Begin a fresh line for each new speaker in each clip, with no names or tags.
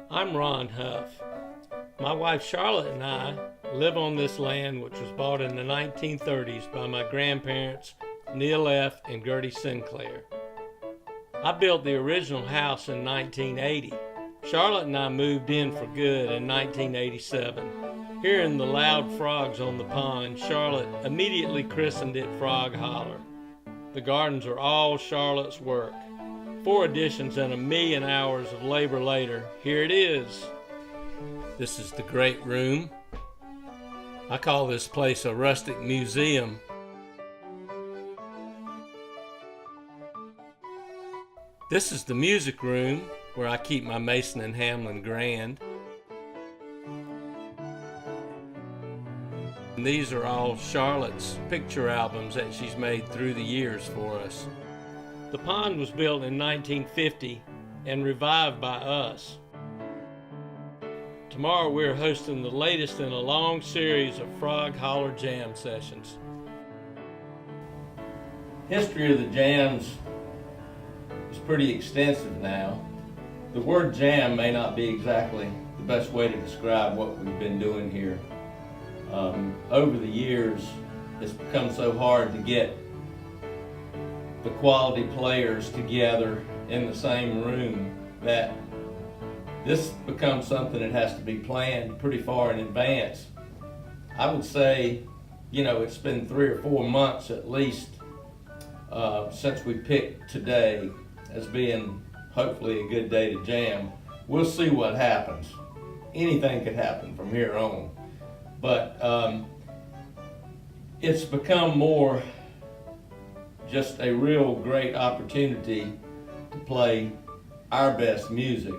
I'm Ron Huff. My wife Charlotte and I live on this land which was bought in the 1930s by my grandparents Neil F. and Gertie Sinclair. I built the original house in 1980. Charlotte and I moved in for good in 1987. Hearing the loud frogs on the pond, Charlotte immediately christened it Frog Holler. The gardens are all Charlotte's work. 4 additions and 1,000,000 hours of labor later, here it is. This is the great room. I call this place a rustic museum. This is the music room where I keep my Mason and Hamlin Grand. And these are all Charlotte's picture albums that she's made through the years for us. The pond was built in 1950 and revived by us. Tomorrow we're hosting the latest in a long series of Frog Holler Jam sessions. History of the jams is pretty extensive now. The word jam may not be exactly the best way to describe what we've been doing here. Over the years, it's become so hard to get the quality players together in the same room that this becomes something that has to be planned pretty far in advance. I would say, it's been 3 or 4 months at least since we picked today as being hopefully a good day to jam. We'll see what happens. Anything could happen from here on. But it's become more just a real great opportunity to play our best music,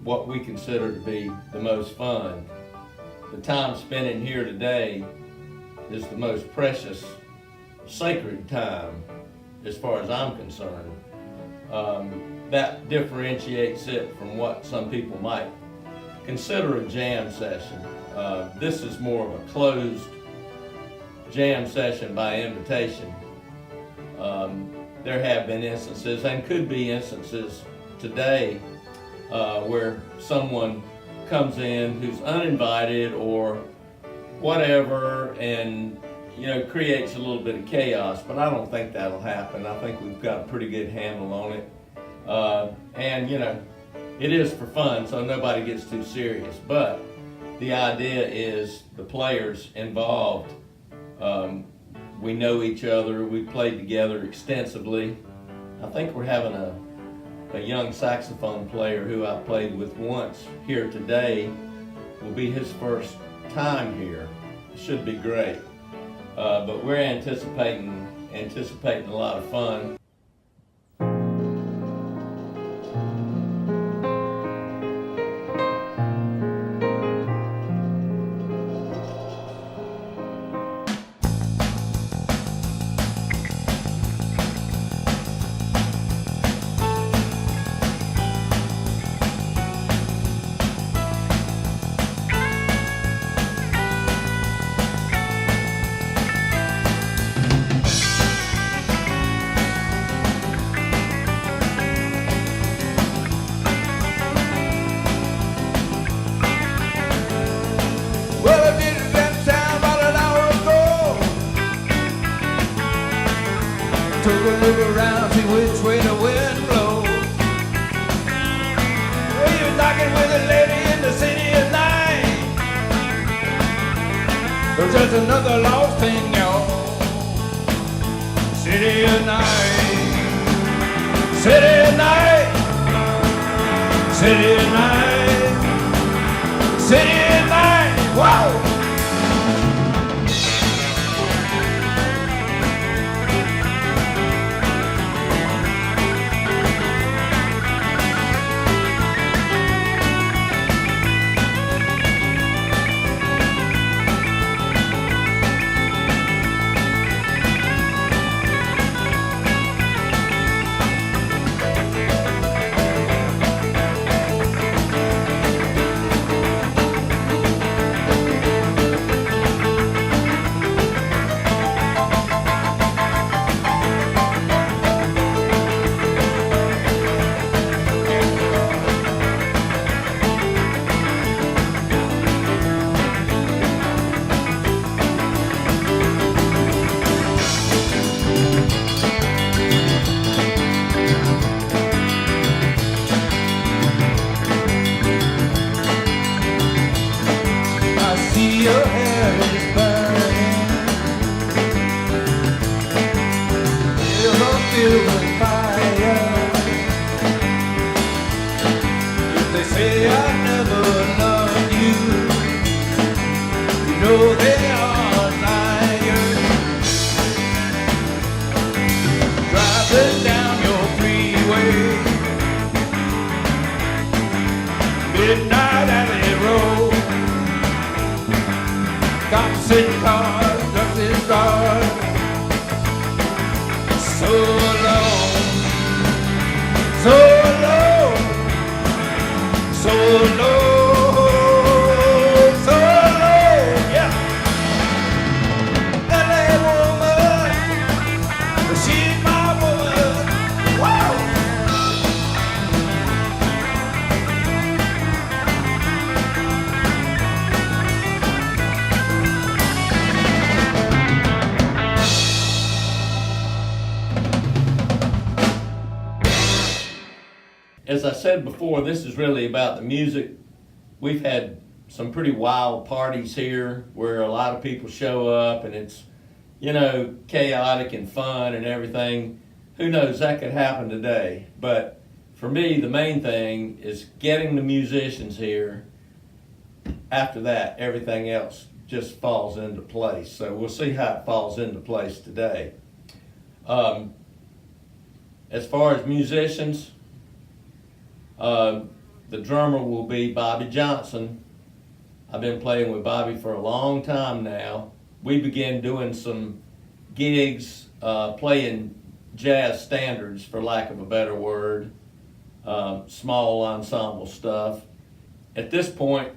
what we consider to be the most fun. The time spent in here today is the most precious, sacred time as far as I'm concerned. That differentiates it from what some people might consider a jam session. This is more of a closed jam session by invitation. There have been instances, and could be instances today, where someone comes in who's uninvited or whatever and creates a little bit of chaos, but I don't think that'll happen. I think we've got a pretty good handle on it. And it is for fun, so nobody gets too serious. But the idea is the players involved, we know each other, we've played together extensively. I think we're having a young saxophone player who I played with once here today. Will be his first time here. It should be great. But we're anticipating a lot of fun.
Took a look around, see which way the wind blows. Well, you was knocking with a lady in the city at night. There's just another lost thing, y'all. City at night. City at night. City at night. City at night. Wow. say I never loved you. You know they are liars. Driving down your freeway, midnight alley road, cops in cars, drugs in bars. So long, so long, so low, so low, yeah. LA woman, she's my woman. Wow.
As I said before, this is really about the music. We've had some pretty wild parties here where a lot of people show up and it's, you know, chaotic and fun and everything. Who knows, that could happen today. But for me, the main thing is getting the musicians here. After that, everything else just falls into place. So we'll see how it falls into place today. As far as musicians, the drummer will be Bobby Johnson. I've been playing with Bobby for a long time now. We began doing some gigs, playing jazz standards, for lack of a better word, small ensemble stuff. At this point,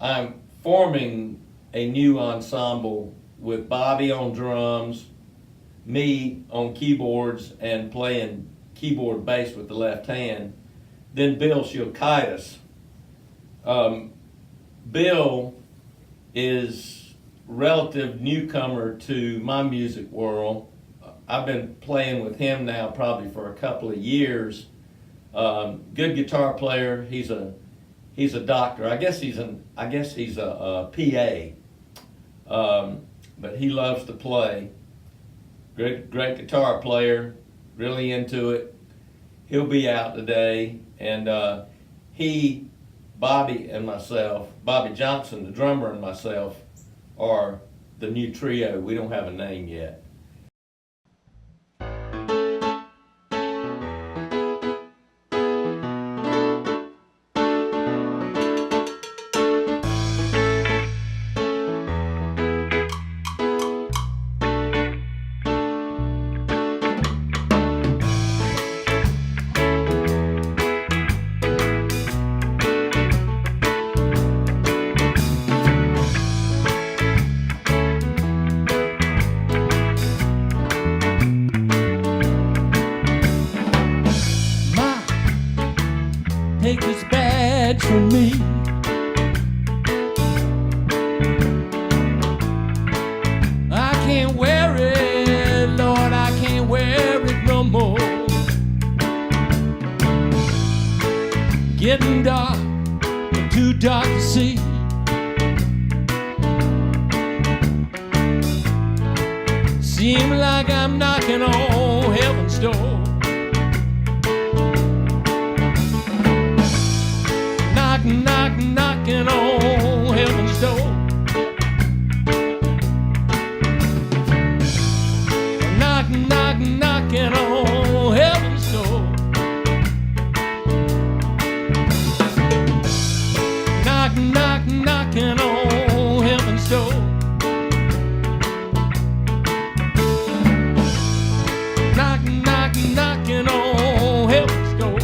I'm forming a new ensemble with Bobby on drums, me on keyboards and playing keyboard bass with the left hand, then Bill Shilkaitis. Bill is relative newcomer to my music world. I've been playing with him now probably for a couple of years. Good guitar player. He's a doctor. I guess he's a PA. But he loves to play. Great guitar player. Really into it. He'll be out today, and Bobby and myself, Bobby Johnson, the drummer, and myself are the new trio. We don't have a name yet.
Take this badge from me. I can't wear it, Lord, I can't wear it no more. Getting dark, but too dark to see. Seems like I'm knocking on heaven's door. Knocking on heaven's door. Knocking on heaven's door. Knocking on heaven's door. Knocking on heaven's door.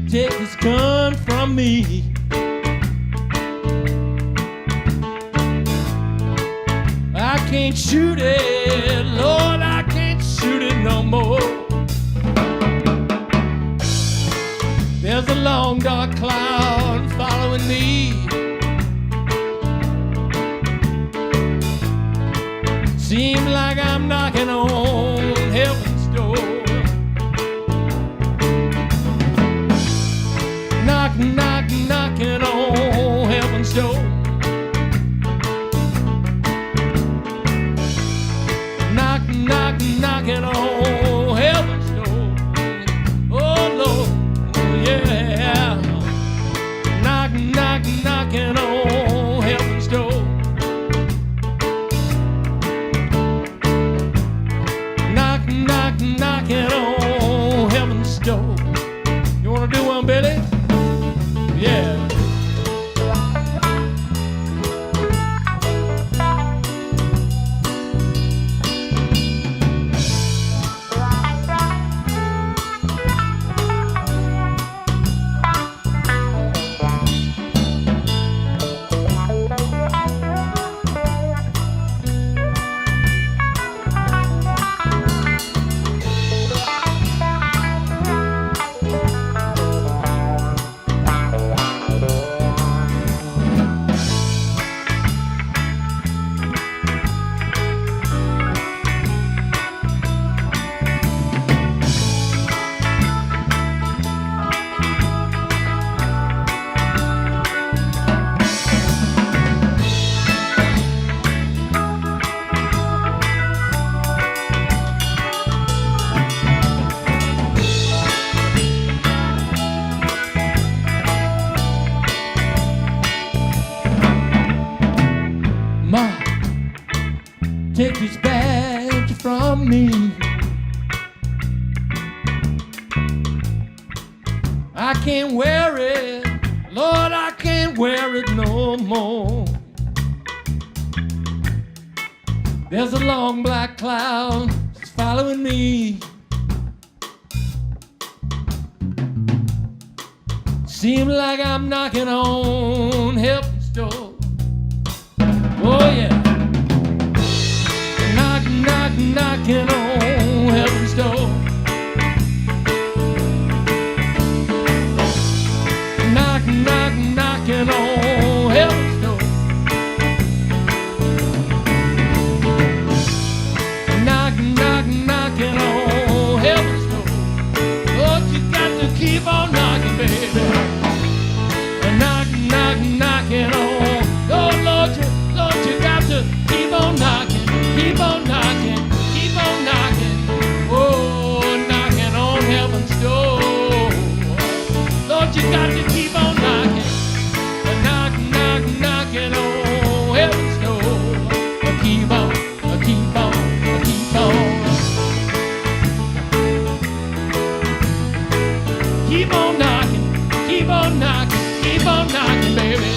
Take this gun from me. I can't shoot it, Lord, I can't shoot it no more. There's a long dark cloud following me. Seems like I'm knocking on heaven's door. Knocking on heaven's door. Knocking on door. You wanna do one, Billy? Yeah. Ma, take this badge from me. I can't wear it, Lord, I can't wear it no more. There's a long black cloud that's following me. Seems like I'm knocking on heaven's door. Oh yeah, knocking on heaven's door. Knocking on heaven's door. Knocking on heaven's door. Lord, you got to keep on knocking, baby. Knocking on. Oh Lord, you got to keep on knocking, keep on knocking, keep on knocking. Oh, knocking on heaven's door. Lord, you got to keep on knocking, knocking on heaven's door. Keep on, keep on, keep on. Keep on knocking, keep on knocking, keep on knocking, baby.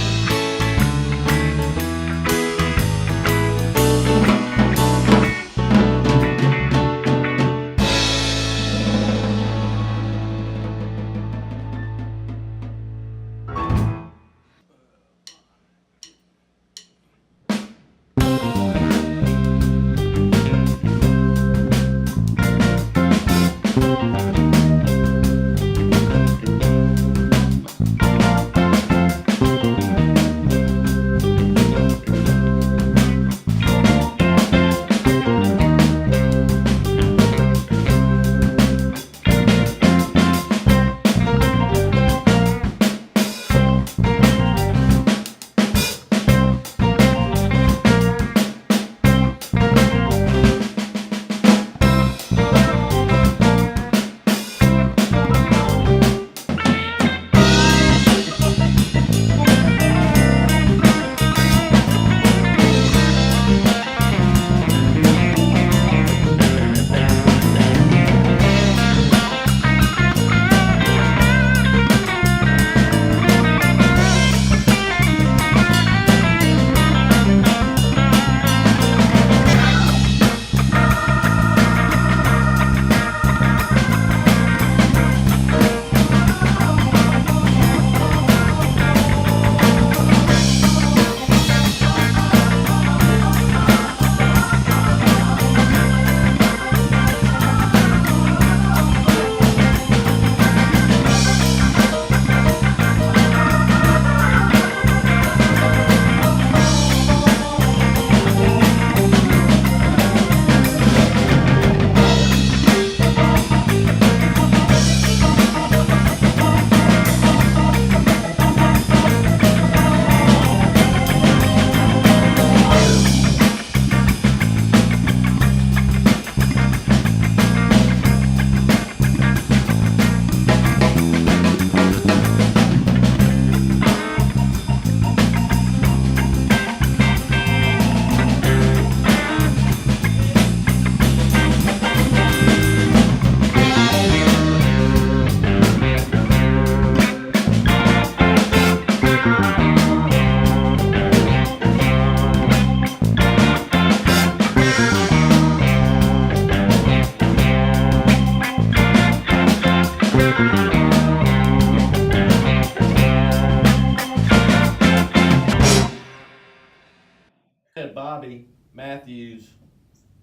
Matthews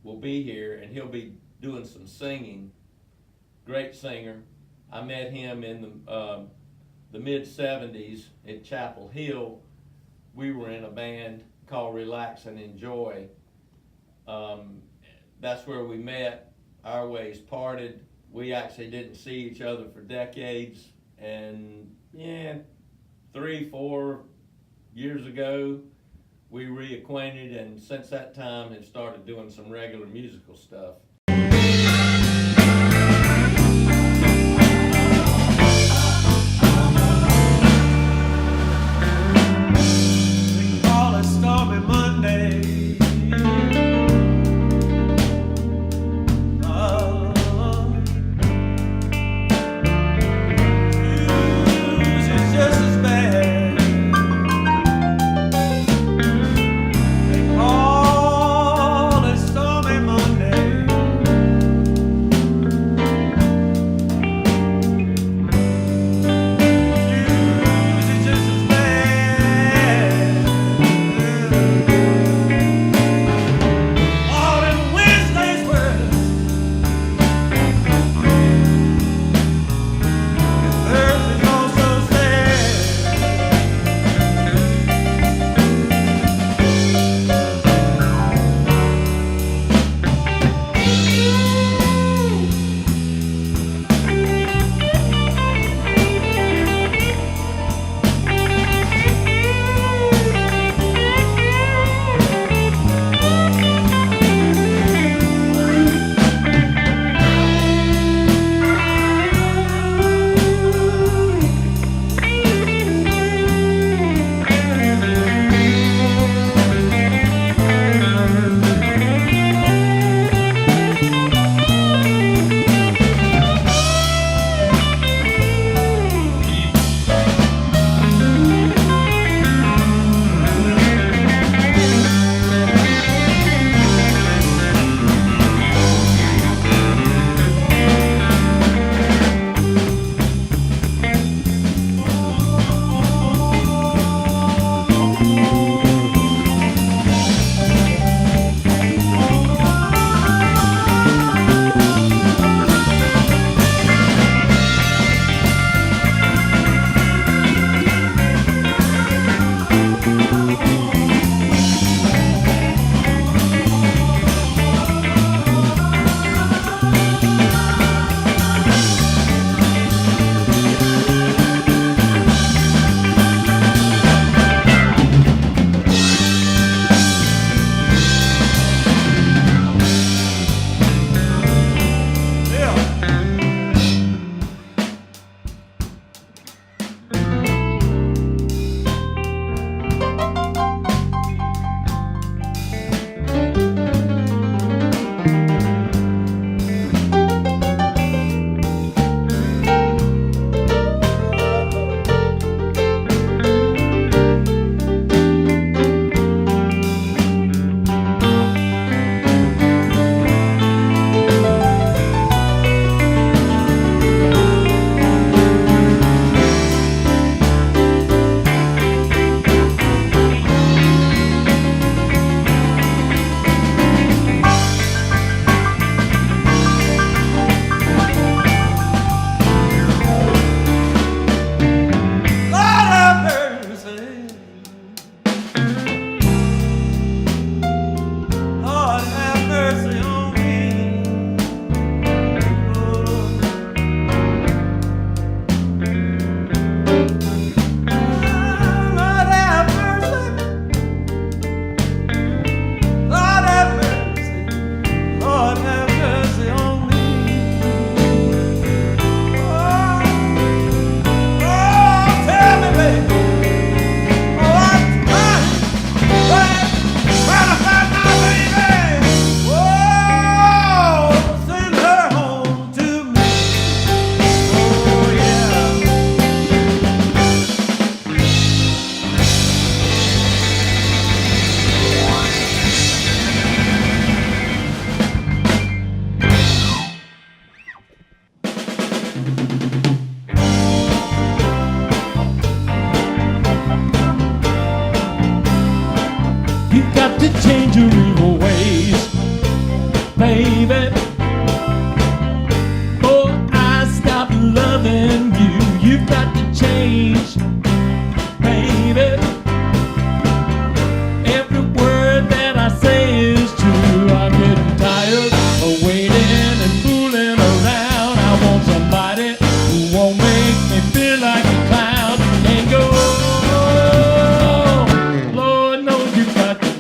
will be here, and he'll be doing some singing. Great singer. I met him in the mid-'70s at Chapel Hill. We were in a band called Relax and Enjoy. That's where we met. Our ways parted. We actually didn't see each other for decades, and 3-4 years ago we reacquainted, and since that time have started doing some regular musical stuff.
You've got to change your evil ways. baby. Oh, I stopped loving you. You've got to change, baby. Every word that I say is true. I'm getting tired of waiting and fooling around. I want somebody who won't make me feel like a clown and go. Lord knows you've got to.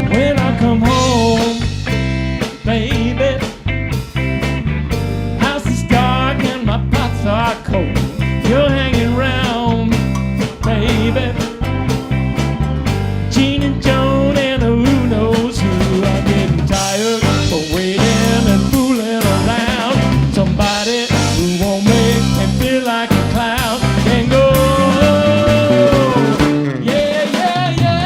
When I come home, baby, house is dark and my pots are cold. You're hanging around, baby, Gene and Joan and who knows who. I'm getting tired of waiting and fooling around. Somebody who won't make me feel like a clown can go. Yeah, yeah, yeah.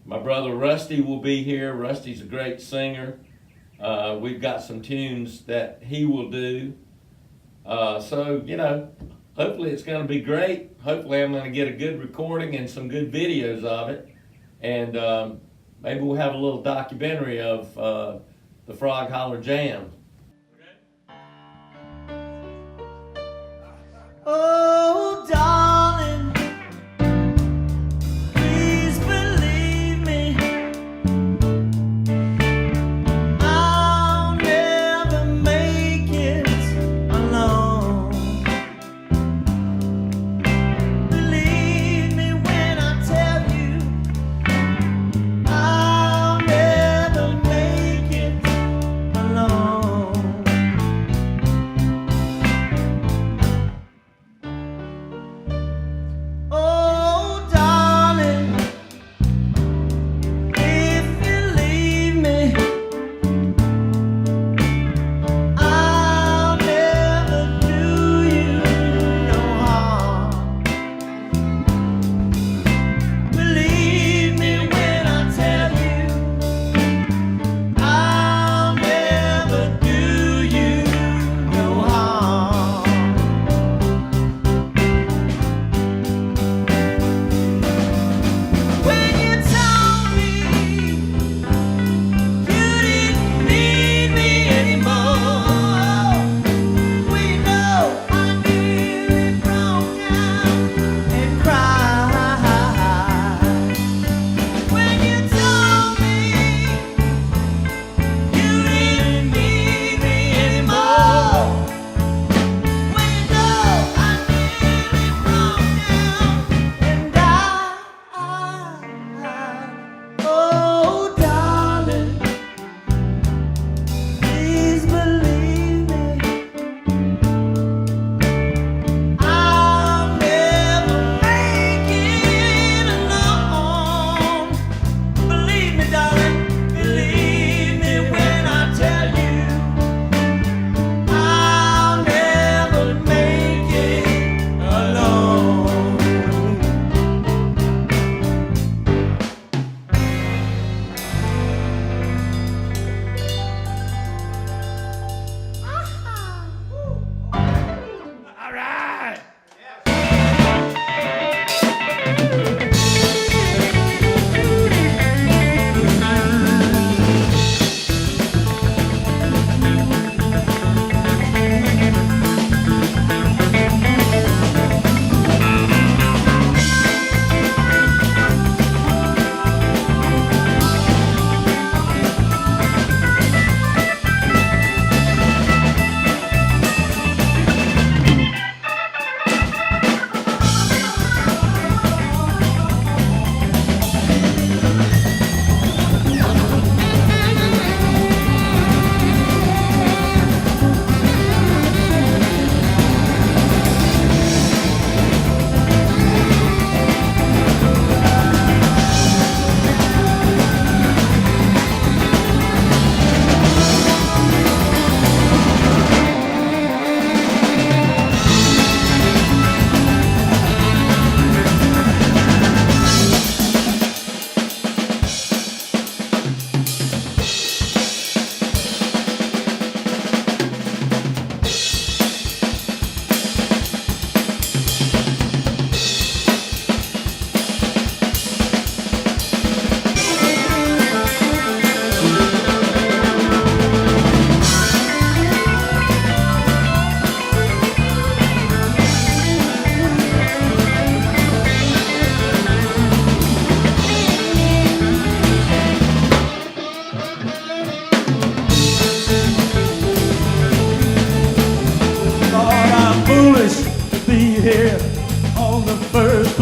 My brother Rusty will be here. Rusty's a great singer. We've got some tunes that he will do. So, hopefully it's going to be great. Hopefully I'm going to get a good recording and some good videos of it. And maybe we'll have a little documentary of the Frog Holler Jam.
Oh, darling, please believe me. I'll never make it alone. Believe me when I tell you, I'll never make it alone.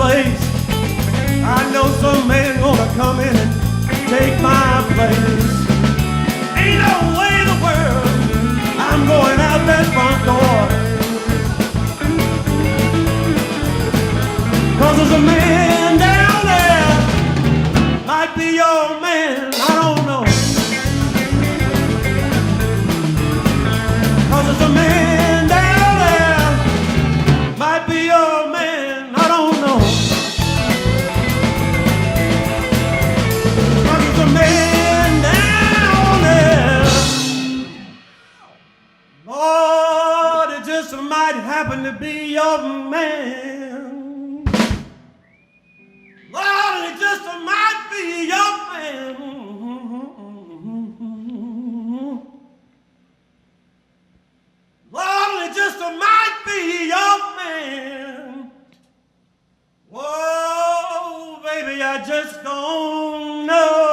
place. I know some man gonna come in and take my place. Ain't no way in the world I'm going out that front door. 'Cause there's a man down there, might be your man, I don't know. 'Cause there's a man down there, might be your man, I don't know. 'Cause there's a man down there, Lord, it just might happen to be your man. Lord, it just might be your man. Lord, it just might be your man. Whoa, baby, I just don't know.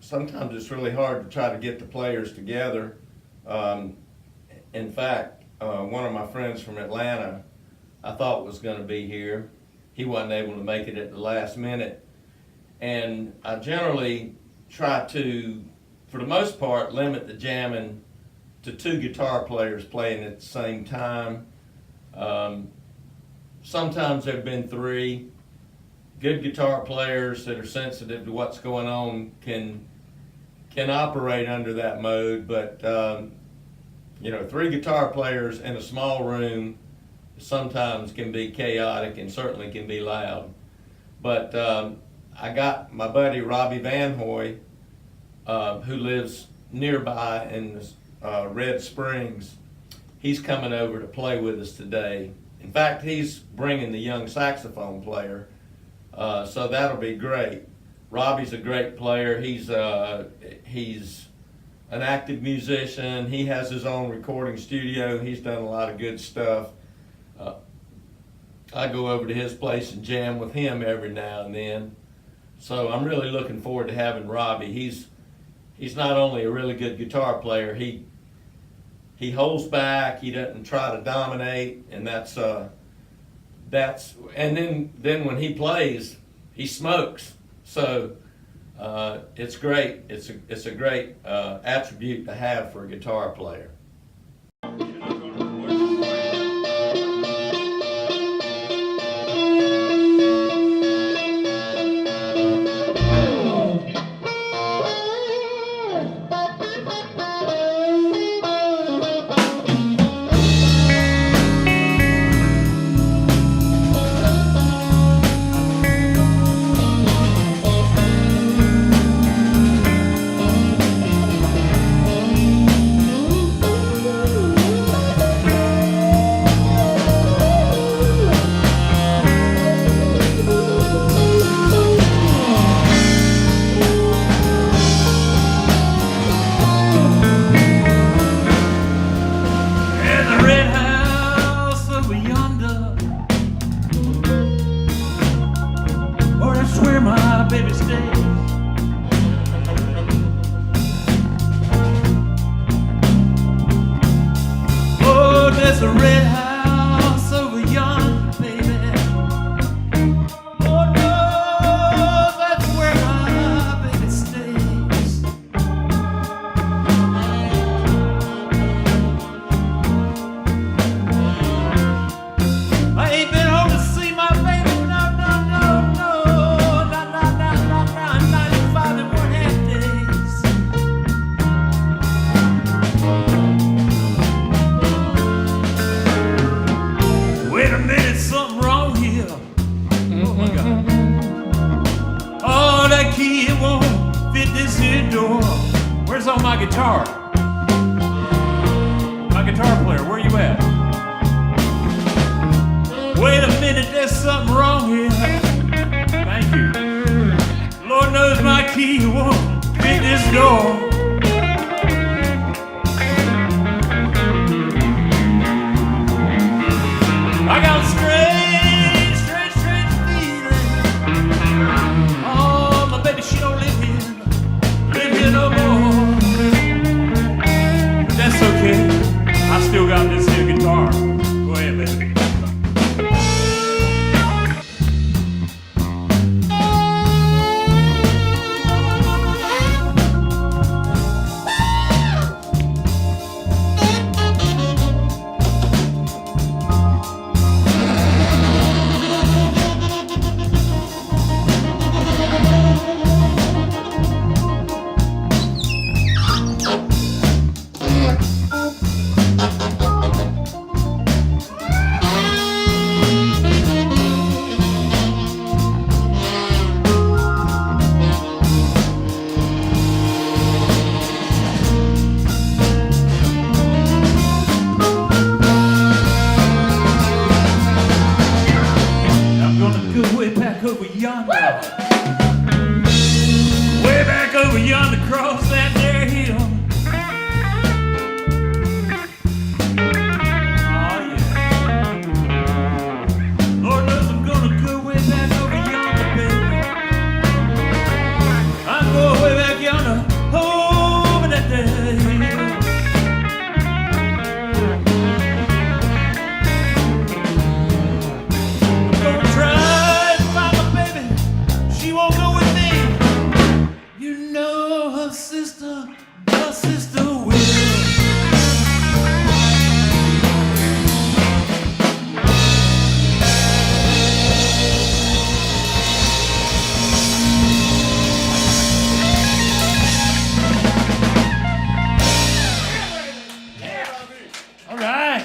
Sometimes it's really hard to try to get the players together. In fact, one of my friends from Atlanta, I thought was going to be here. He wasn't able to make it at the last minute. And I generally try to, for the most part, limit the jamming to 2 guitar players playing at the same time. Sometimes there have been 3. Good guitar players that are sensitive to what's going on can operate under that mode, but 3 guitar players in a small room sometimes can be chaotic and certainly can be loud. But I got my buddy Robbie Van Hoy, who lives nearby in Red Springs. He's coming over to play with us today. In fact, he's bringing the young saxophone player, so that'll be great. Robbie's a great player. He's an active musician. He has his own recording studio. He's done a lot of good stuff. I go over to his place and jam with him every now and then. So I'm really looking forward to having Robbie. He's not only a really good guitar player, he holds back, he doesn't try to dominate, and that's and then when he plays, he smokes. So it's great. It's a great attribute to have for a guitar player.
There's a red house over yonder, baby. Oh no, that's where my baby stays. I ain't been home to see my baby, no, not in 5 and 1/2 days. Wait a minute, something wrong here. Oh my God. Oh, that key, it won't fit this here door. Where's all my guitar? My guitar player, where you at? Wait a minute, there's something wrong here. Thank you. Lord knows my key won't fit this door. hound dog. Way back over yonder, across that there hill. Oh yeah. Lord knows I'm gonna go way back over yonder, baby. I'm going way back yonder, over that there hill. Her sister will. All right.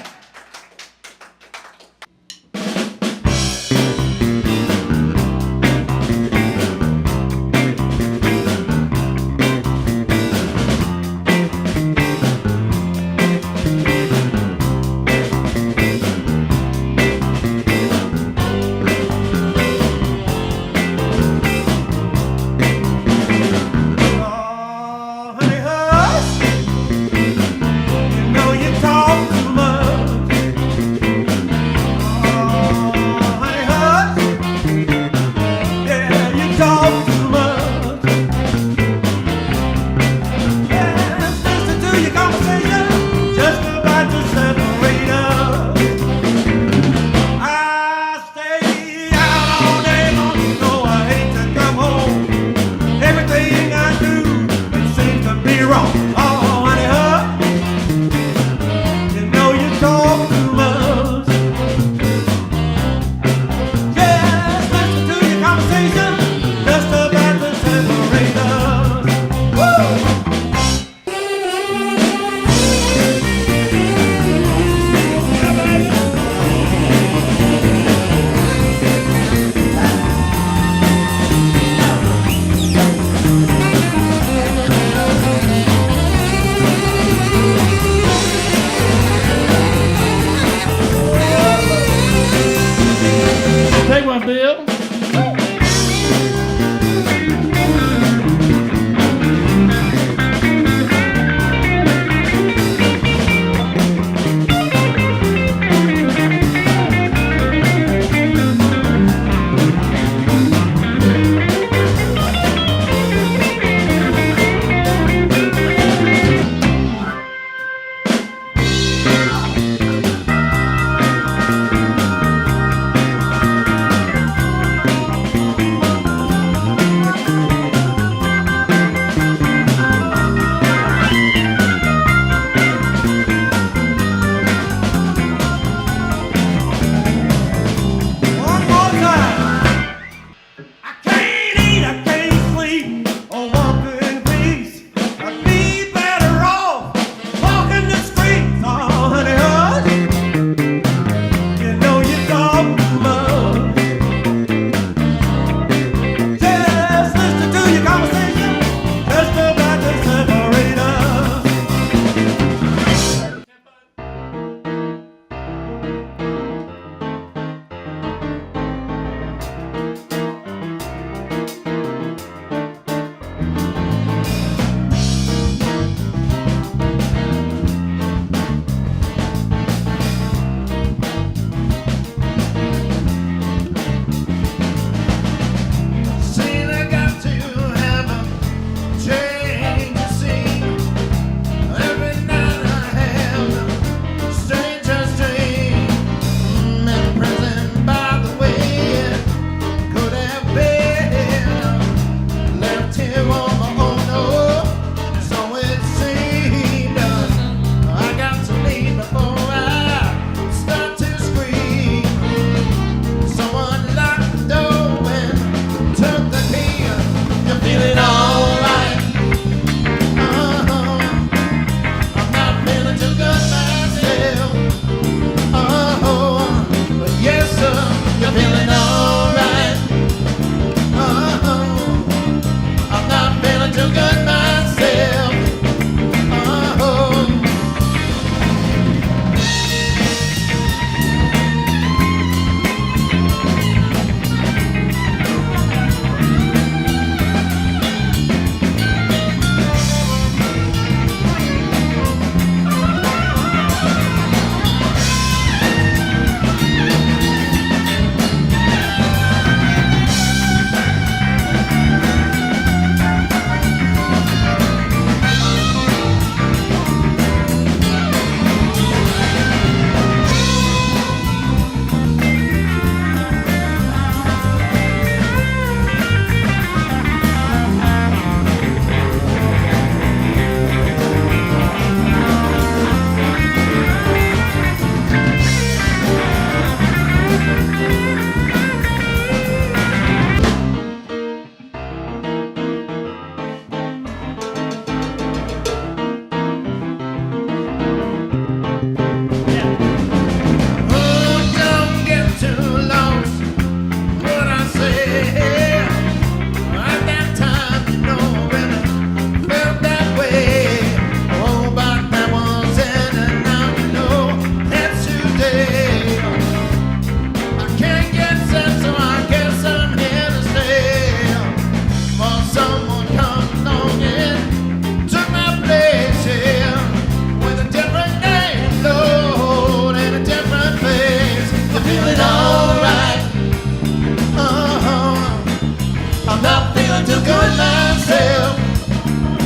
I'm not feeling too good myself.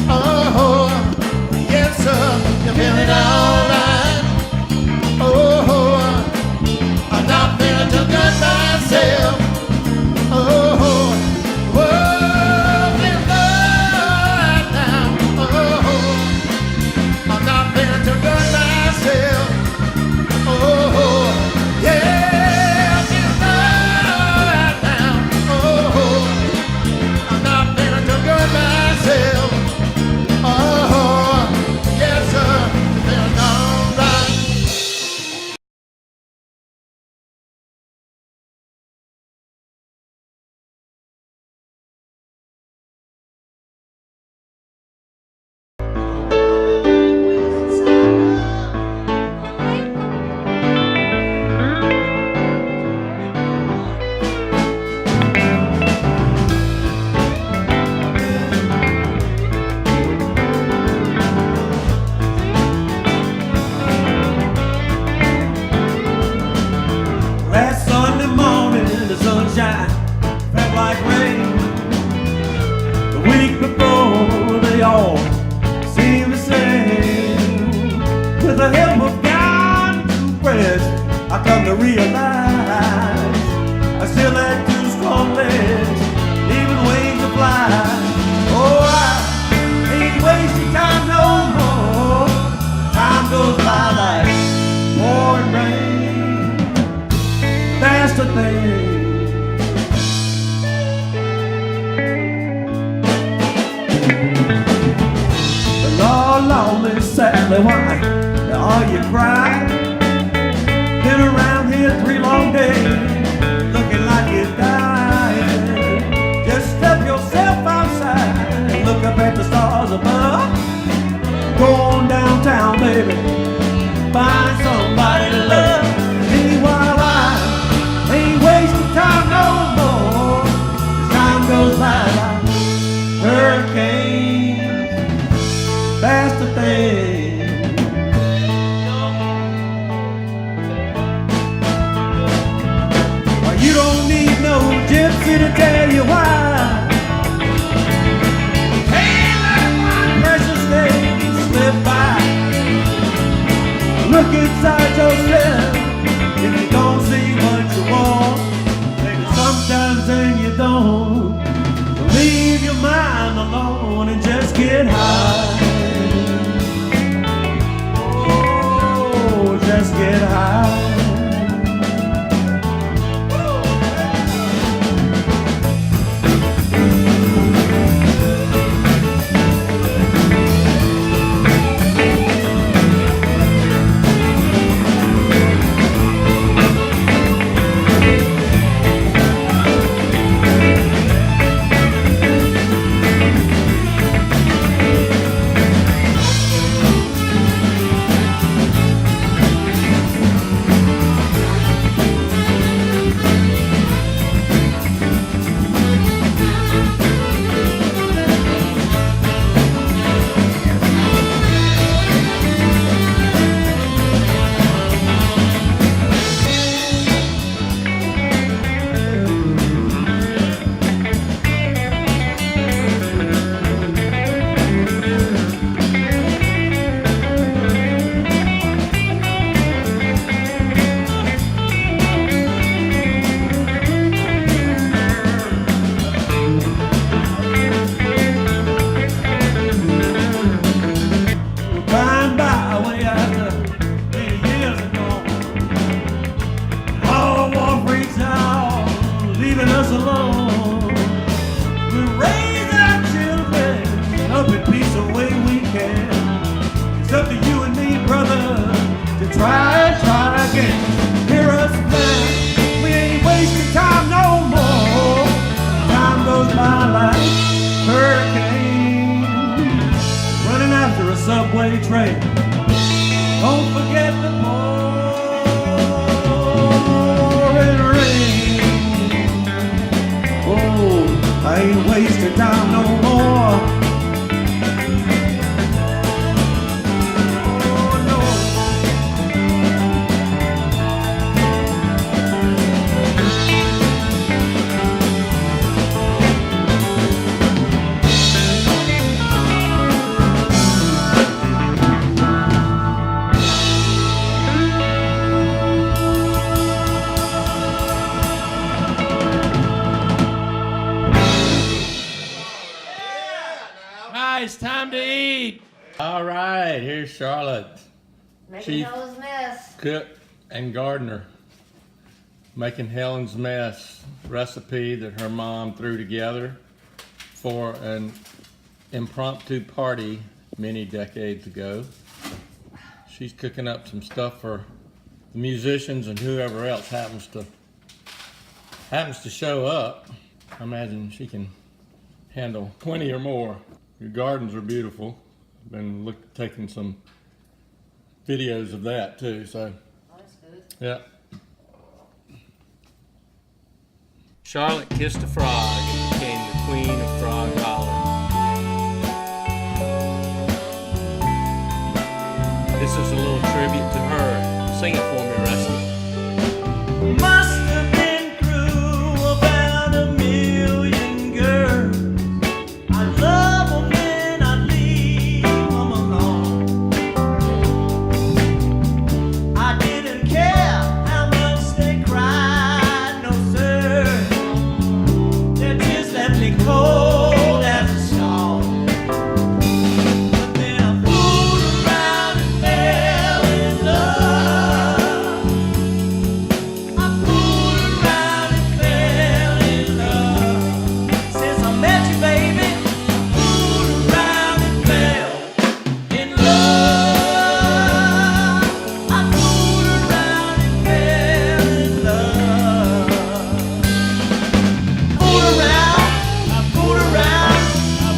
Oh, yes, sir, you're feeling alright. Oh, I'm not feeling too good myself. Oh, whoa, feeling good now. Oh, I'm not feeling too good myself. Oh, yeah, feeling good now. Oh, I'm not feeling too good myself. Oh, yes, sir, feeling alright.
Last Sunday morning, the sunshine felt like rain. The week before, they all seemed the same. With the help of God to press, I come to realize I still had two strong legs, even wings to fly. Oh, I ain't wasting time no more. Time goes by like pouring rain. That's the thing. The Lord, Miss Sally, why are you crying? Been around here 3 long days, looking like you're dying. Just step yourself outside and look up at the stars above. Go on downtown, baby, find somebody to love. Meanwhile, I ain't wasting time no more. As time goes by like hurricanes. That's the thing. Well, you don't need no gypsy to tell you why. Can't let one precious day slip by. Look inside yourself. If you don't see what you want, maybe sometimes then you don't. Leave your mind alone and just get high. Oh, just get high. Subway train. Don't forget the pouring rain. Oh, I ain't wasting time no more.
right, it's time to eat.
All right, here's Charlotte,
Making
Chief.
Helen's mess.
cook and gardener, making Helen's Mess recipe that her mom threw together for an impromptu party many decades ago. She's cooking up some stuff for the musicians and whoever else happens to show up. I imagine she can handle 20 or more. Your gardens are beautiful. I've been taking some videos of that too, so
Oh, that's good.
yeah.
Charlotte kissed a frog and became the queen of Frog Holler. This is a little tribute to her. Sing it for me, Rusty.
Must have been through about 1,000,000 girls. I love 'em and I leave 'em alone. I didn't care how much they cried, no sir. They just left me cold as a stone. But then I fooled around and fell in love. I fooled around and fell in love. Since I met you, baby, I fooled around and fell in love. I fooled around and fell in love. Fooled around, I fooled around.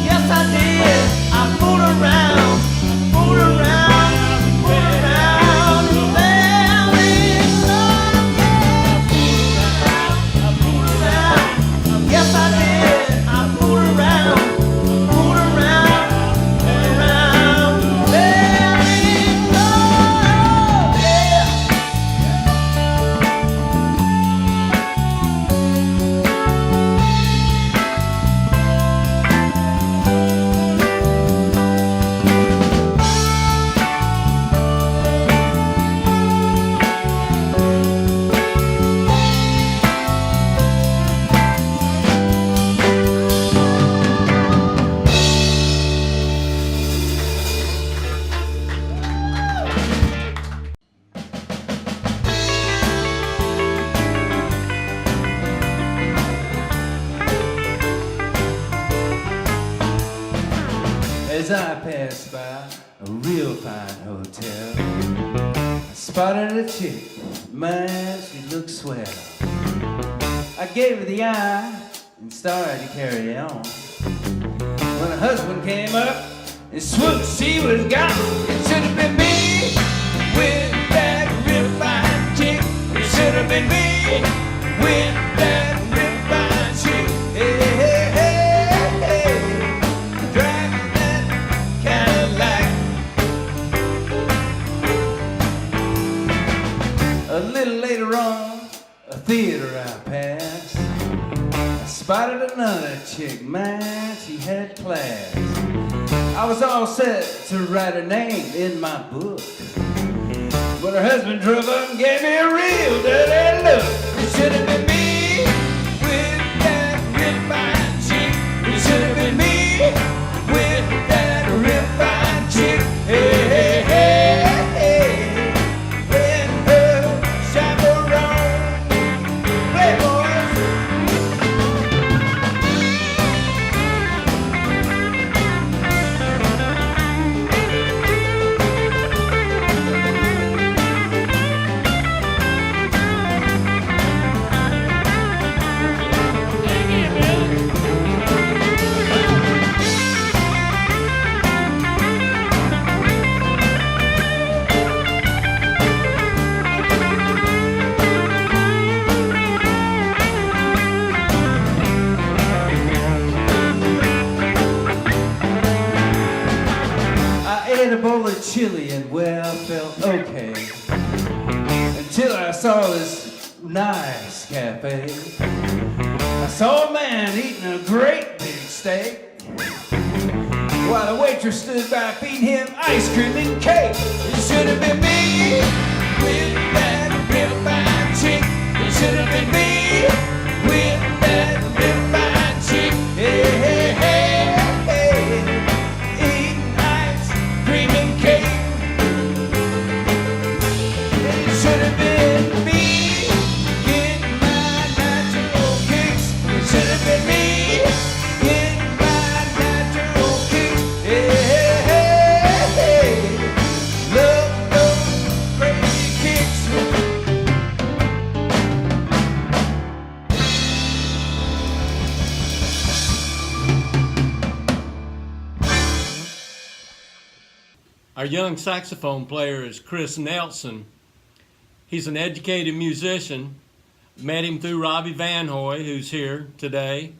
Yes, I did. I fooled around, fooled around, fooled around and fell in love. I fooled around. Yes, I did. I fooled around, fooled around, fooled around, fell in love. Yeah.
As I passed by a real fine hotel, I spotted a chick, man, she looked swell. I gave her the eye and started to carry on. When her husband came up and swooped, she was gone. It should have been me with that real fine chick. It should have been me with that real fine chick. Hey, hey, hey, hey. Driving that Cadillac. A little later on, a theater I passed, I spotted another chick, man, she had class. I was all set to write her name in my book, but her husband drove up and gave me a real dirty look. It should have been me with that real fine chick. It should have been me with that real fine chick. Hey, hey, hey, hey. When her chaperone playboys. I ate a bowl of chili and well felt okay until I saw this nice cafe. I saw a man eating a great big steak while the waitress stood by feeding him ice cream and cake. It should have been me with that real fine chick. It should have been me with that real fine chick. Hey, hey, hey, hey.
Our young saxophone player is Chris Nelson. He's an educated musician. Met him through Robbie Van Hoy, who's here today.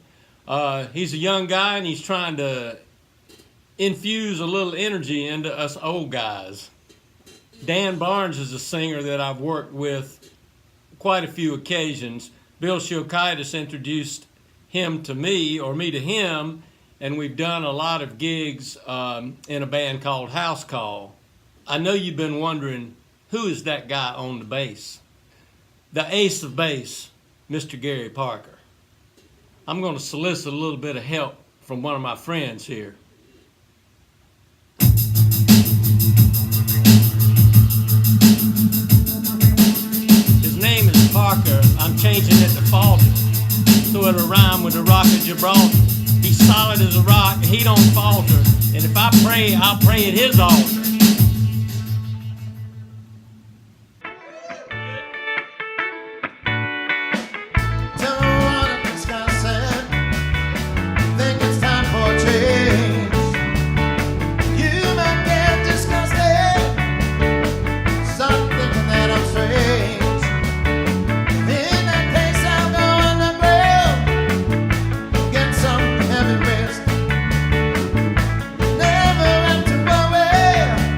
He's a young guy, and he's trying to infuse a little energy into us old guys. Dan Barnes is a singer that I've worked with quite a few occasions. Bill Shilkaitis introduced him to me, or me to him, and we've done a lot of gigs in a band called House Call. I know you've been wondering, who is that guy on the bass? The ace of bass, Mr. Gary Parker. I'm going to solicit a little bit of help from one of my friends here. His name is Parker. I'm changing it to Falter, so it'll rhyme with the Rock of Gibraltar. He's solid as a rock, and he don't falter. And if I pray, I'll pray at his altar.
Don't wanna discuss it. Think it's time for a change. You might get disgusted. Start thinking that I'm strange. In that case, I'll go underground. Get some heavy rest. Never have to worry.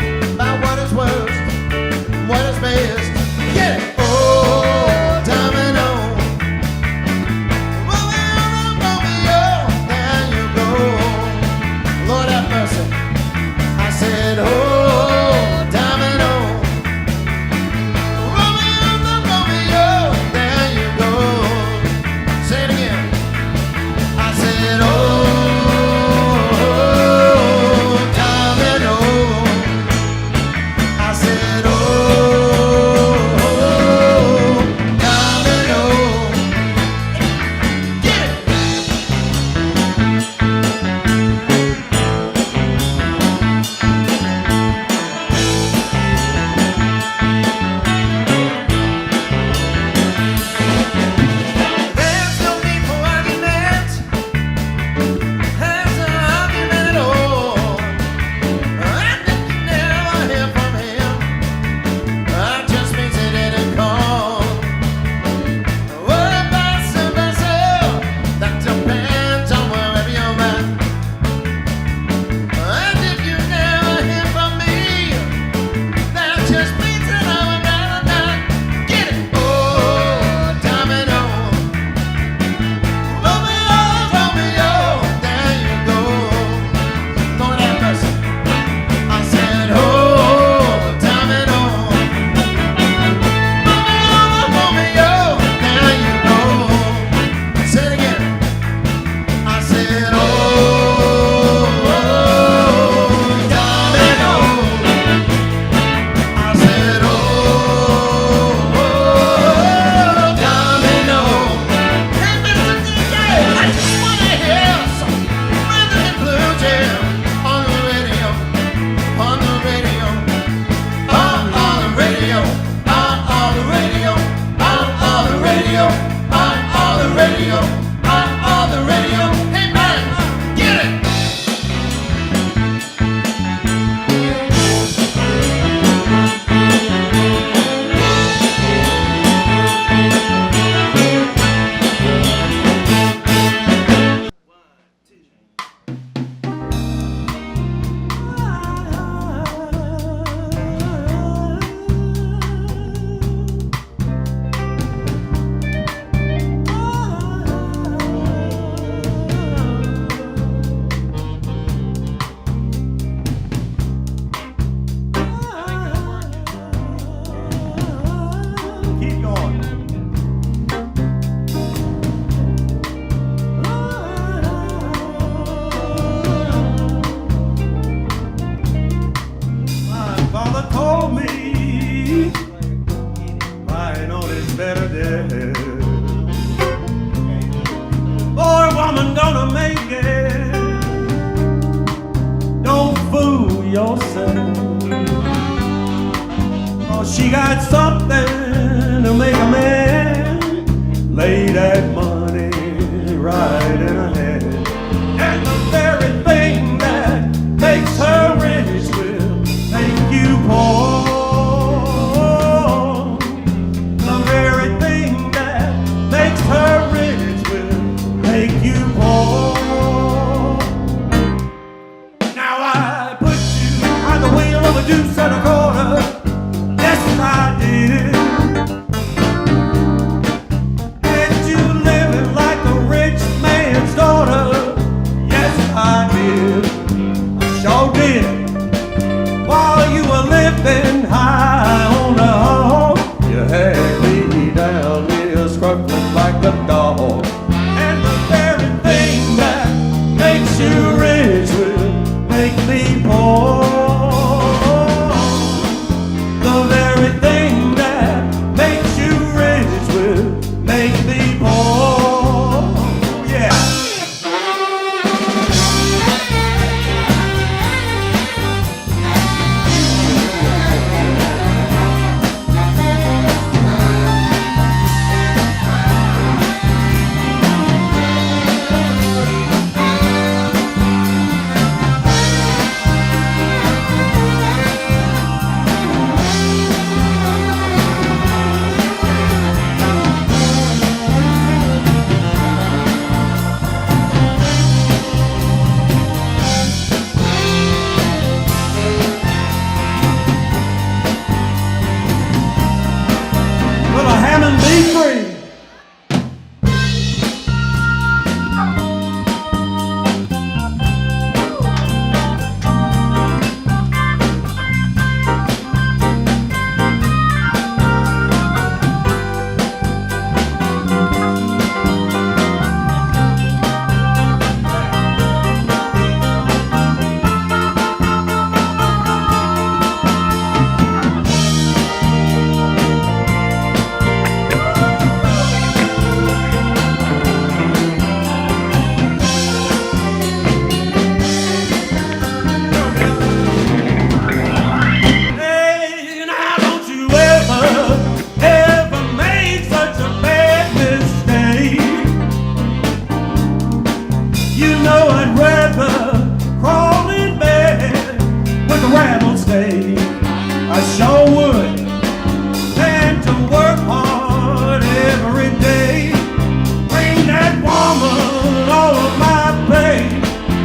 makes you rich will make me poor. The very thing that makes you rich will make me poor. Yeah. Well, a ham and beef free. Hey, now don't you ever make such a bad mistake. You know I'd rather crawl in bed with a rattlesnake. I sure would. Than to work hard every day. Bring that woman all of my pay.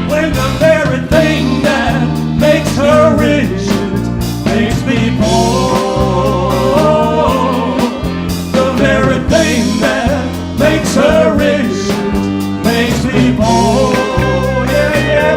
When the very thing that makes her rich makes me poor. The very thing that makes her rich makes me poor. Yeah, yeah.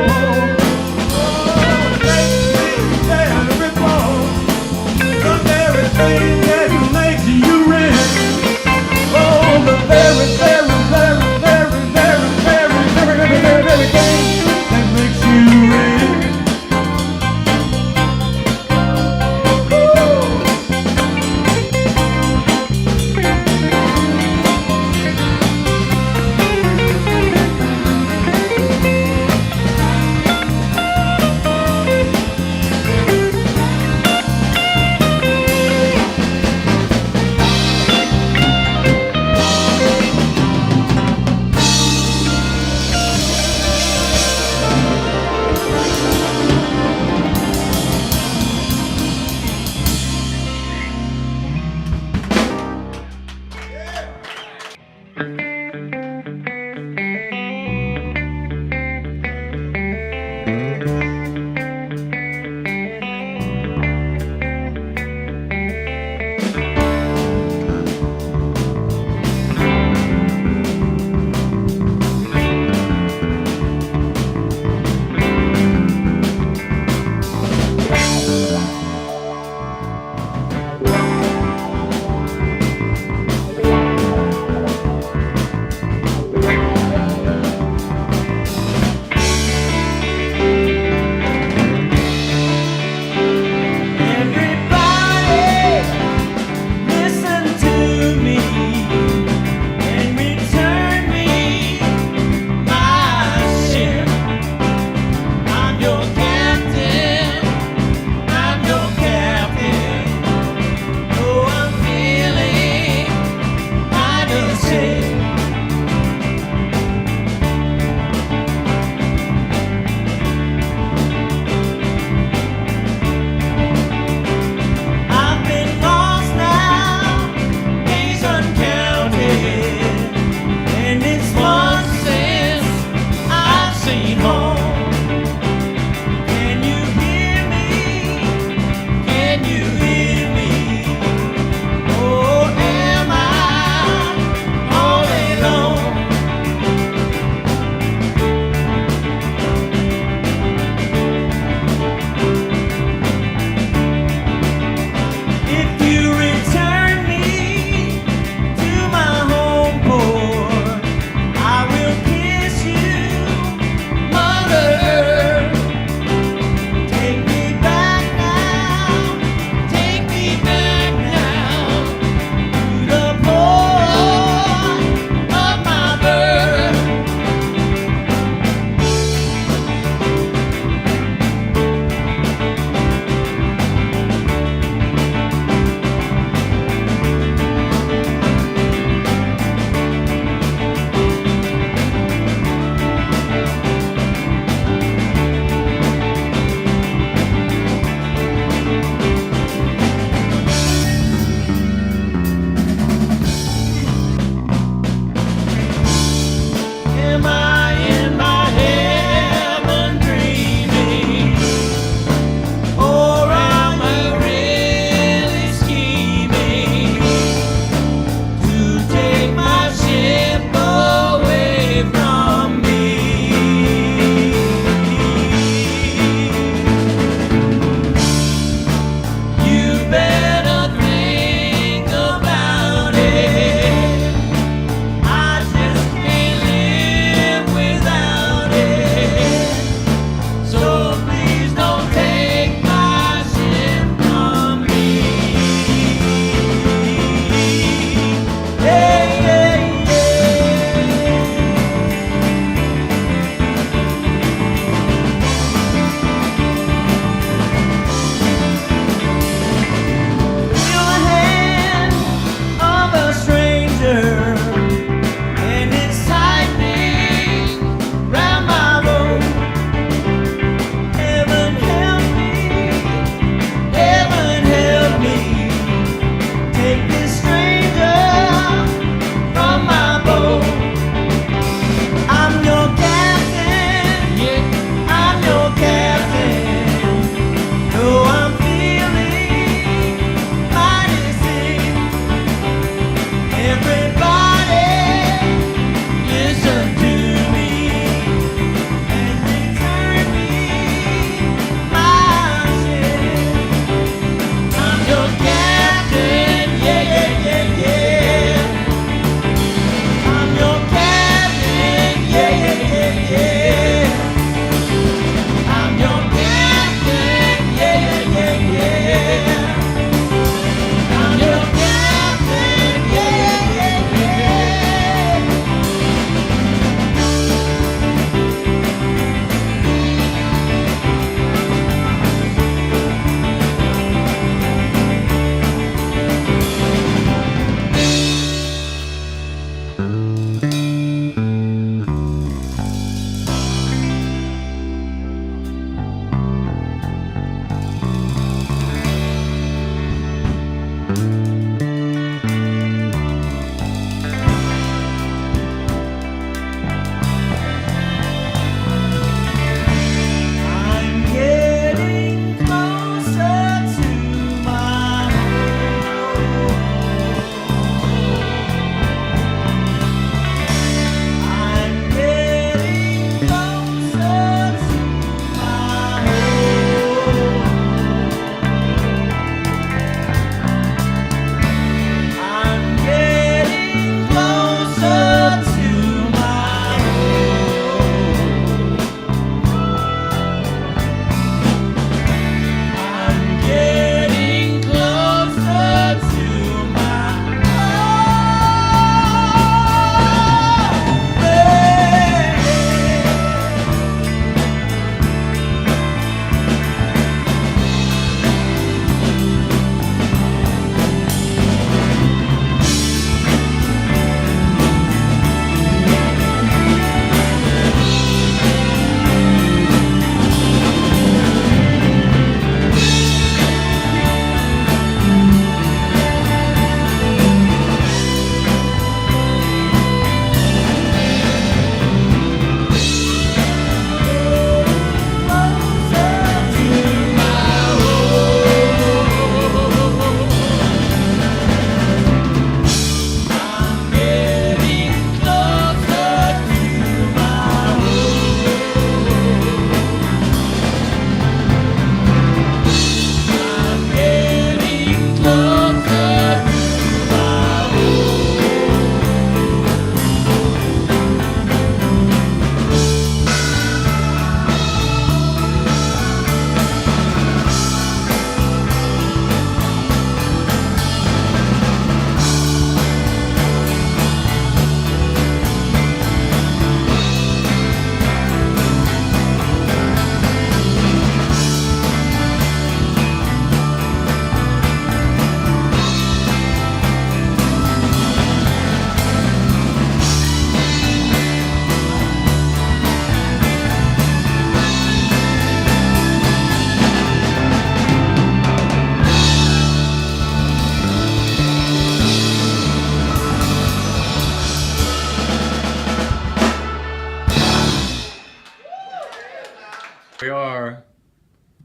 We are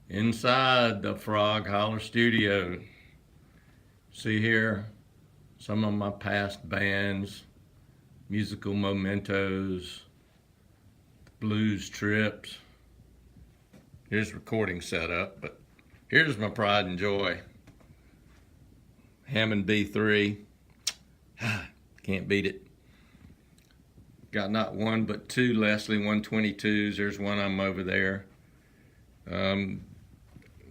inside the Frog Holler studio. See here some of my past bands, musical mementos, blues trips. Here's recording setup, but here's my pride and joy. Hammond B3, can't beat it. Got not one but two Leslie 122s. There's one of them over there.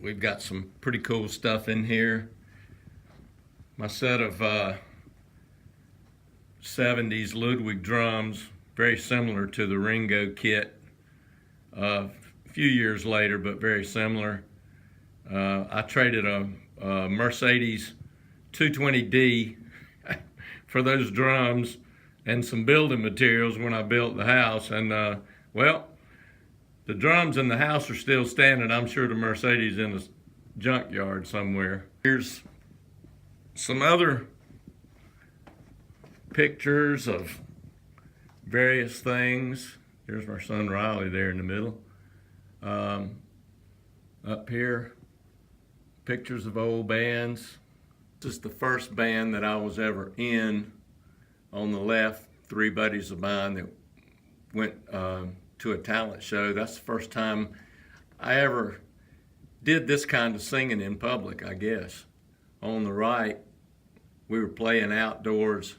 We've got some pretty cool stuff in here. My set of 70s Ludwig drums, very similar to the Ringo kit. A few years later, but very similar. I traded a Mercedes 220D for those drums and some building materials when I built the house. And well, the drums in the house are still standing. I'm sure the Mercedes in the junkyard somewhere. Here's some other pictures of various things. There's my son Riley there in the middle. Up here, pictures of old bands. This is the first band that I was ever in. On the left, three buddies of mine that went to a talent show. That's the first time I ever did this kind of singing in public, I guess. On the right, we were playing outdoors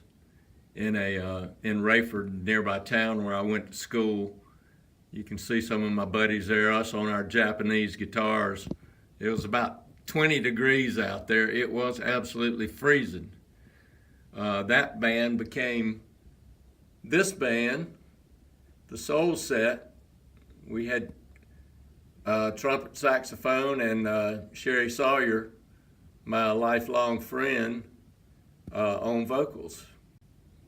in Rayford, nearby town where I went to school. You can see some of my buddies there, us on our Japanese guitars. It was about 20 degrees out there. It was absolutely freezing. That band became this band, the Soul Set. We had trumpet, saxophone, and Sherry Sawyer, my lifelong friend, on vocals.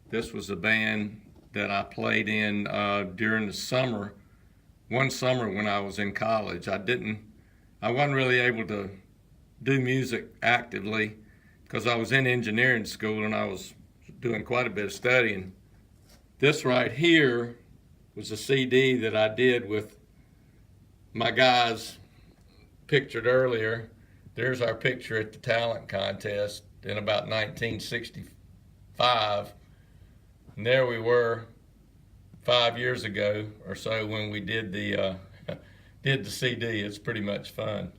This was a band that I played in during the summer. One summer when I was in college. I wasn't really able to do music actively because I was in engineering school and I was doing quite a bit of studying. This right here was a CD that I did with my guys pictured earlier. There's our picture at the talent contest in about 1965. And there we were 5 years ago or so when we did the CD. It's pretty much fun.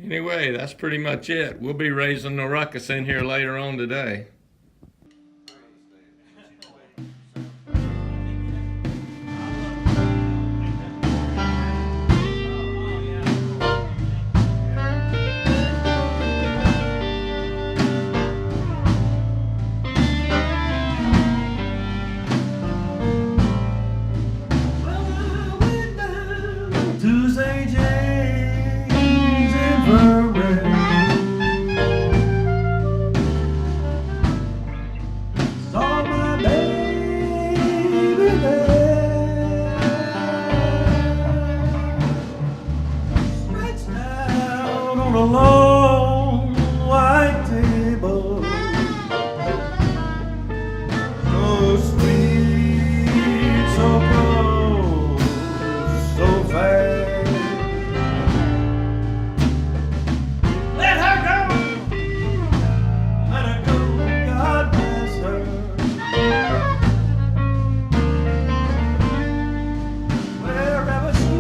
Anyway, that's pretty much it. We'll be raising the ruckus in here later on today.
On a long white table, so sweet, so close, so fast. Let her go, God bless her. Wherever she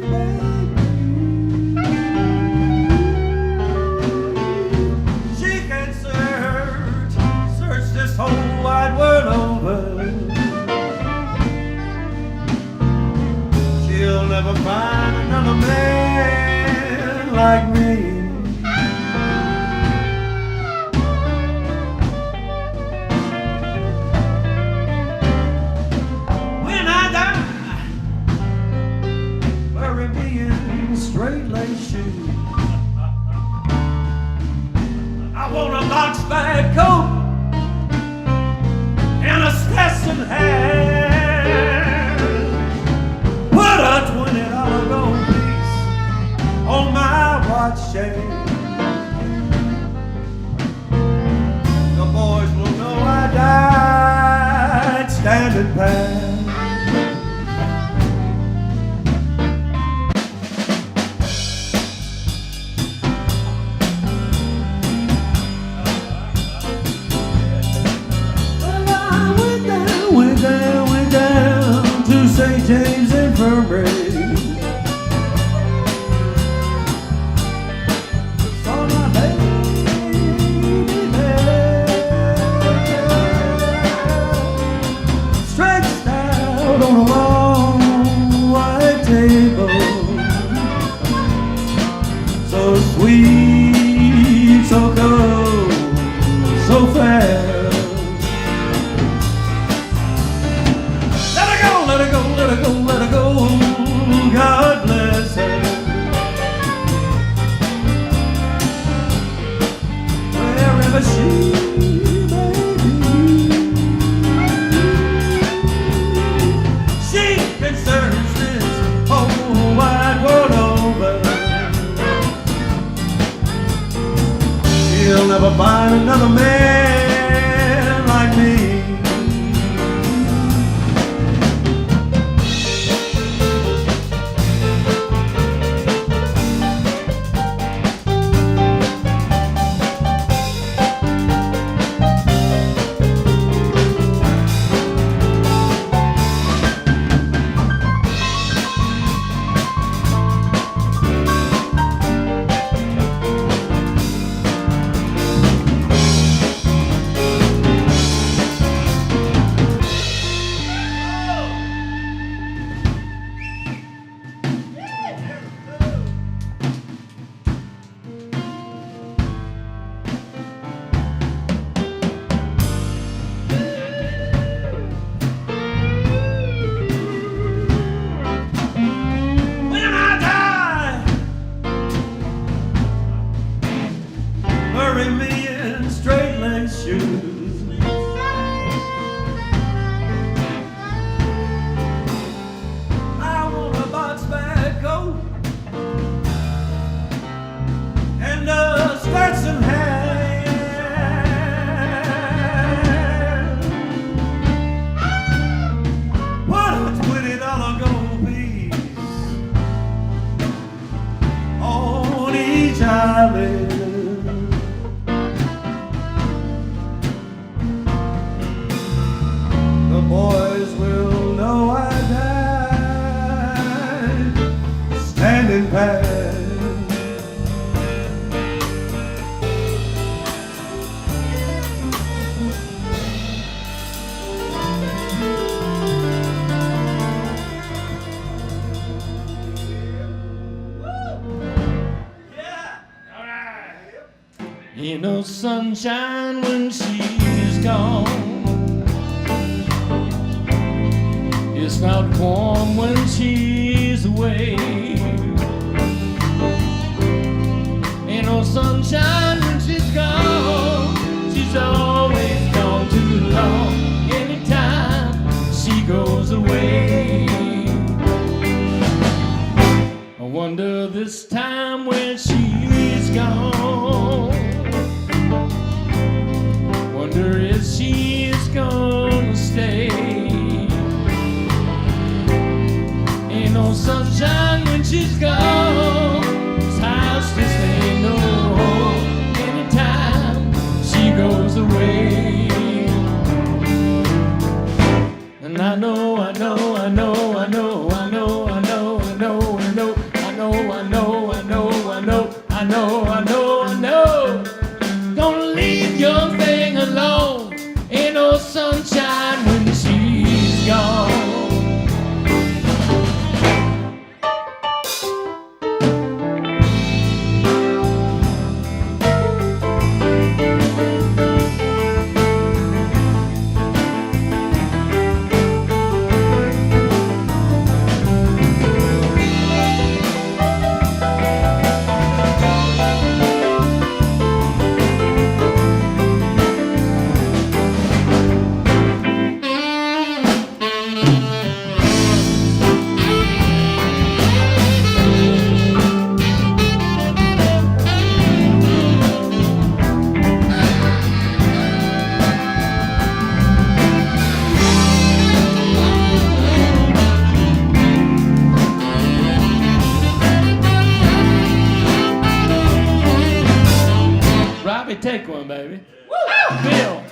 may be. This whole wide world over, she'll never find another man like me. When I die, bury me in straight-laced shoes. I want a box-bag coat and a Stetson hat. Put a $20 gold piece on my watch chain. The boys will know I died standing pat. never find another man like me. When I die, bury me in straight-laced shoes. I want a box-bag coat and a Stetson hat. What a $20 gold piece on each eyelid. The boys will know I died standing pat.
Ain't no sunshine when she's gone. It's not warm when she's away. Ain't no sunshine when she's gone. She's always gone too long. Anytime she goes away, I wonder this time when she's gone. Wonder if she's gonna stay. Ain't no sunshine when she's gone. This house just ain't no home. Anytime she goes away. And I know, I know, I know, I know, I know, I know, I know, I know, I know, I know, I know, I know, I know, I know, I know. Gonna leave your thing alone. Ain't no sunshine when she's gone. Robbie, take one, baby. Woo! Bill.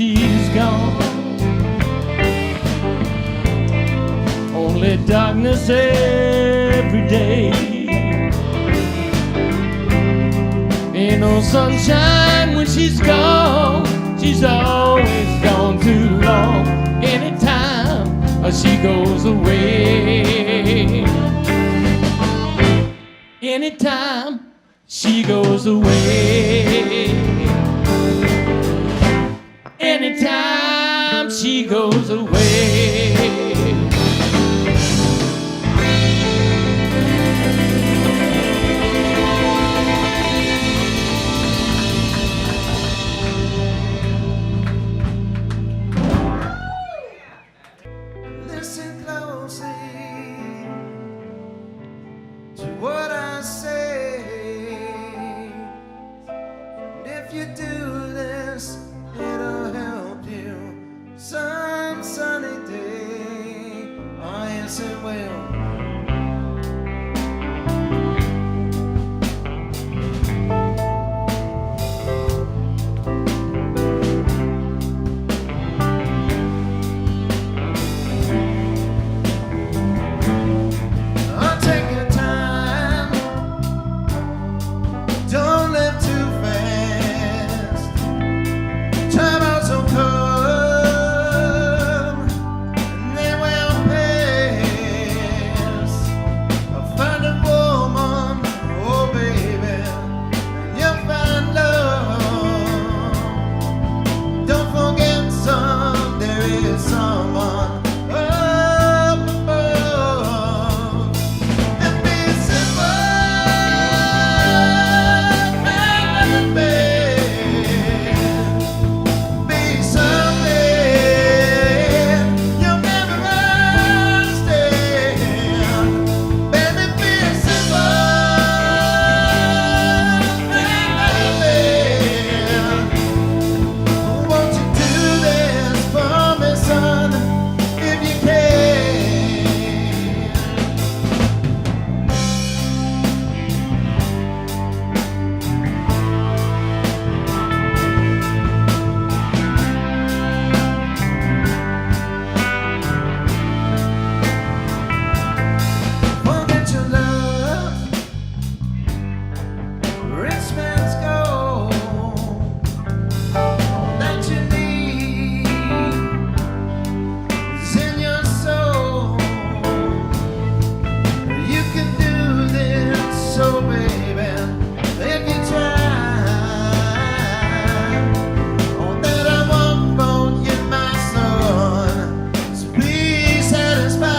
she's gone. Only darkness every day. Ain't no sunshine when she's gone. She's always gone too long. Anytime she goes away. Anytime she goes away. Anytime she goes away.
Listen closely to what I say. And if you do this, it'll help you some sunny day. Oh, yes, it will. Take your time, don't live too fast. Time so come, and they will pass. Find a woman, oh baby, and you'll find love. Don't forget, son, there is someone up above. And be simple, and be something you'll never understand. Baby, be simple, and won't you do this for me, son, if you can? Forget your love, rich man's gold. All that you need is in your soul. You can do this, so baby, if you try. All that I want for you, my son, is be satisfied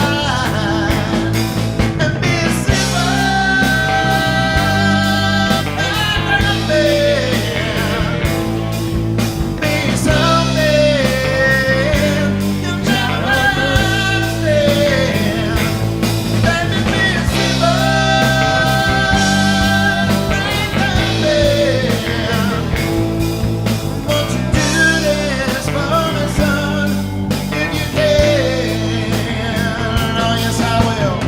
and be simple and be something you'll never understand. Baby, be simple and won't you do this for me, son, if you can? Oh, yes, I will.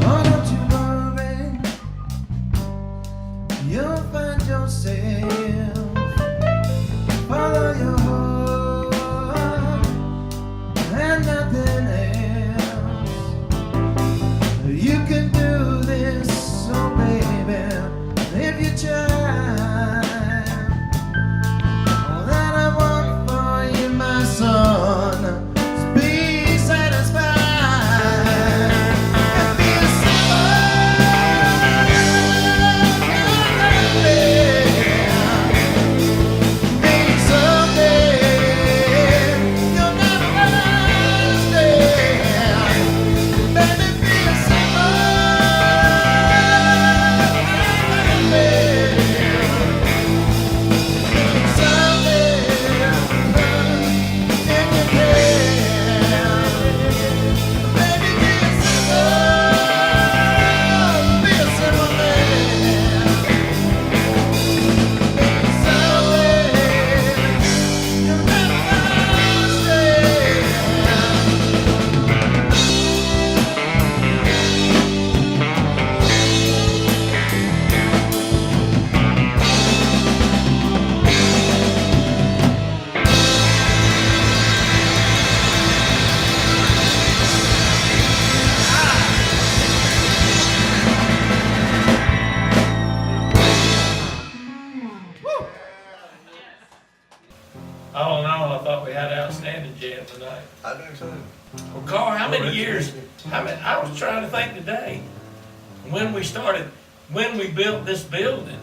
Oh, don't you worry, you'll find yourself. Follow your heart and nothing else. You can do this, so baby, if you try. All that I want for you, my son, is be satisfied and be simple and
jam tonight.
I do too.
Well, Carl, how many years? I was trying to think today when we started, when we built this building,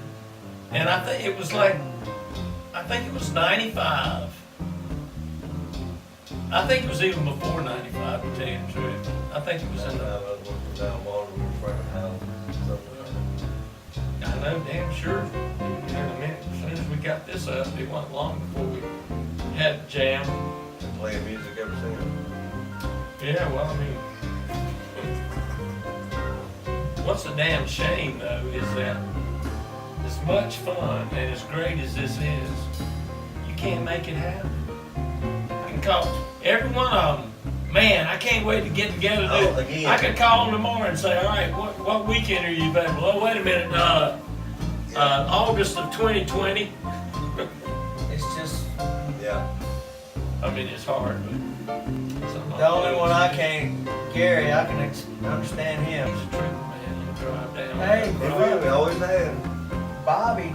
and I think it was 95. I think it was even before 95, to tell you the truth. I think it was in the. I know, damn sure. In a minute, as soon as we got this up, it wasn't long before we had jam.
Been playing music ever since.
Yeah, well, I mean, what's a damn shame though is that as much fun and as great as this is, you can't make it happen. I can call every one of them. Man, I can't wait to get together.
Oh, again.
I could call them tomorrow and say, all right, what weekend are you available? Oh, wait a minute, August of 2020.
It's just
Yeah.
I mean, it's hard, but
the only one I can't, Gary, I can understand him.
It's the truth, man. You drive down.
Hey,
We will, we always have.
Bobby,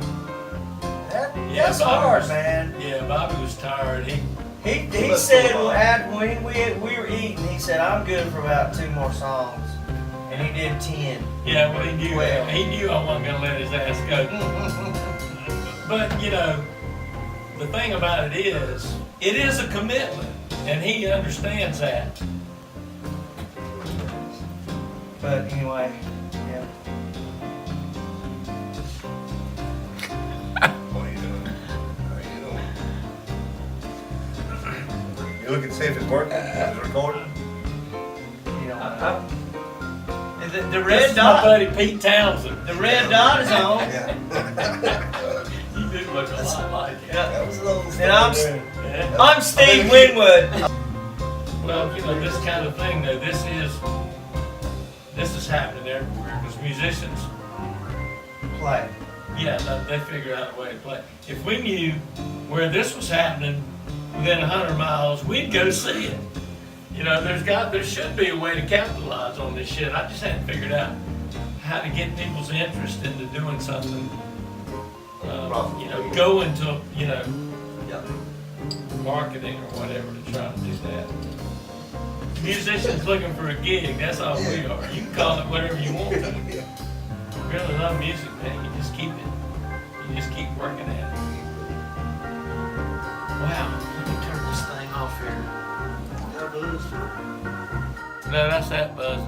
Yeah,
that's
Bobby
hard,
was-
man.
Yeah, Bobby was tired. He
He
Let's
said
move on.
when we were eating, he said, I'm good for about 2 more songs. And he did 10.
Yeah, well, he knew
Well.
that. He knew I wasn't gonna let his ass go. But you know, the thing about it is a commitment, and he understands that.
But anyway, yeah.
What are you doing? How you doing? You look and see if it's working. Is it recording?
You know, the
This
red
is my
dot,
buddy Pete Townsend.
the red dot is on.
Yeah.
You do look a lot like him.
That was a little
And I'm
stuff there.
Yeah.
I'm Steve Winwood.
Well, you know, this kind of thing though, this is happening everywhere because musicians,
Play.
yeah, they figure out a way to play. If we knew where this was happening within 100 miles, we'd go see it. You know, there should be a way to capitalize on this shit. I just hadn't figured out how to get people's interest into doing something. You know, go into, you know, marketing or whatever to try to do that. Musicians looking for a gig, that's all we are. You can call it whatever you want to. If you really love music, man, you just keep keep working at it. Wow, let me turn this thing off here. No, that's that buzz.